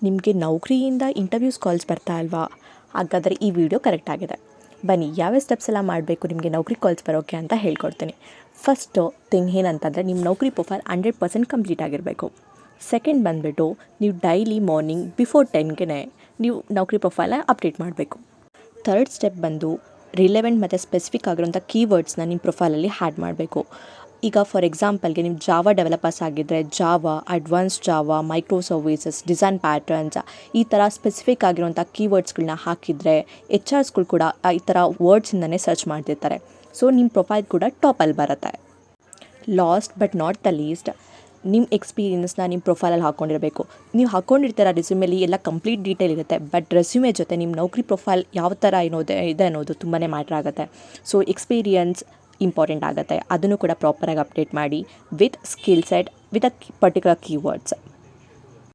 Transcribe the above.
ನಿಮಗೆ ನೌಕರಿಯಿಂದ interviews calls ಬರ್ತಾ ಅಲ್ವಾ? ಹಾಗಾದರೆ ಈ ವಿಡಿಯೋ ಕರೆಕ್ಟ್ ಆಗಿದೆ. ಬನ್ನಿ, ಯಾವ್ಯಾವ ಸ್ಟೆಪ್ಸ್ ಎಲ್ಲ ಮಾಡಬೇಕು ನಿಮಗೆ ನೌಕರಿ ಕಾಲ್ಸ್ ಬರೋಕ್ಕೆ ಅಂತ ಹೇಳ್ಕೊಡ್ತೀನಿ. ಫಸ್ಟು ಥಿಂಗ್ ಏನಂತಂದರೆ, ನಿಮ್ಮ ನೌಕರಿ ಪ್ರೊಫೈಲ್ 100% ಕಂಪ್ಲೀಟ್ ಆಗಿರಬೇಕು. ಸೆಕೆಂಡ್ ಬಂದುಬಿಟ್ಟು, ನೀವು ಡೈಲಿ ಮಾರ್ನಿಂಗ್ ಬಿಫೋರ್ 10ಗೆ ನೀವು ನೌಕರಿ ಪ್ರೊಫೈಲ್ನ ಅಪ್ಡೇಟ್ ಮಾಡಬೇಕು. ಥರ್ಡ್ ಸ್ಟೆಪ್ ಬಂದು ರಿಲೆವೆಂಟ್ ಮತ್ತು ಸ್ಪೆಸಿಫಿಕ್ ಆಗಿರೋಂಥ ಕೀವರ್ಡ್ಸ್ನ ನಿಮ್ಮ ಪ್ರೊಫೈಲಲ್ಲಿ ಆ್ಯಡ್ ಮಾಡಬೇಕು. ಈಗ ಫಾರ್ ಎಕ್ಸಾಂಪಲ್ಗೆ ನೀವು ಜಾವಾ ಡೆವಲಪರ್ಸ್ ಆಗಿದ್ದರೆ Java, advance Java, micro services, design patterns, ಈ ಥರ ಸ್ಪೆಸಿಫಿಕ್ ಆಗಿರೋಂಥ ಕೀವರ್ಡ್ಸ್ಗಳನ್ನ ಹಾಕಿದರೆ HR ಕೂಡ ಈ ಥರ ವರ್ಡ್ಸಿಂದನೇ ಸರ್ಚ್ ಮಾಡ್ತಿರ್ತಾರೆ. ಸೊ ನಿಮ್ಮ ಪ್ರೊಫೈಲ್ ಕೂಡ ಟಾಪಲ್ಲಿ ಬರುತ್ತೆ. Last but not the least, ನಿಮ್ಮ ಎಕ್ಸ್ಪೀರಿಯನ್ಸ್ನ ನಿಮ್ಮ ಪ್ರೊಫೈಲಲ್ಲಿ ಹಾಕ್ಕೊಂಡಿರಬೇಕು. ನೀವು ಹಾಕ್ಕೊಂಡಿರ್ತೀರ ರೆಸ್ಯೂಮೇಲಿ ಎಲ್ಲ ಕಂಪ್ಲೀಟ್ ಡೀಟೇಲ್ ಇರುತ್ತೆ, ಬಟ್ ರೆಸ್ಯೂಮೆ ಜೊತೆ ನಿಮ್ಮ ನೌಕರಿ ಪ್ರೊಫೈಲ್ ಯಾವ ಥರ ಇದೆ ಅನ್ನೋದು ತುಂಬಾ ಮ್ಯಾಟ್ರ್ ಆಗುತ್ತೆ. ಸೊ ಎಕ್ಸ್ಪೀರಿಯನ್ಸ್ ಇಂಪಾರ್ಟೆಂಟ್ ಆಗುತ್ತೆ, ಅದನ್ನು ಕೂಡ ಪ್ರಾಪರಾಗಿ ಅಪ್ಡೇಟ್ ಮಾಡಿ with skill set with a particular keywords.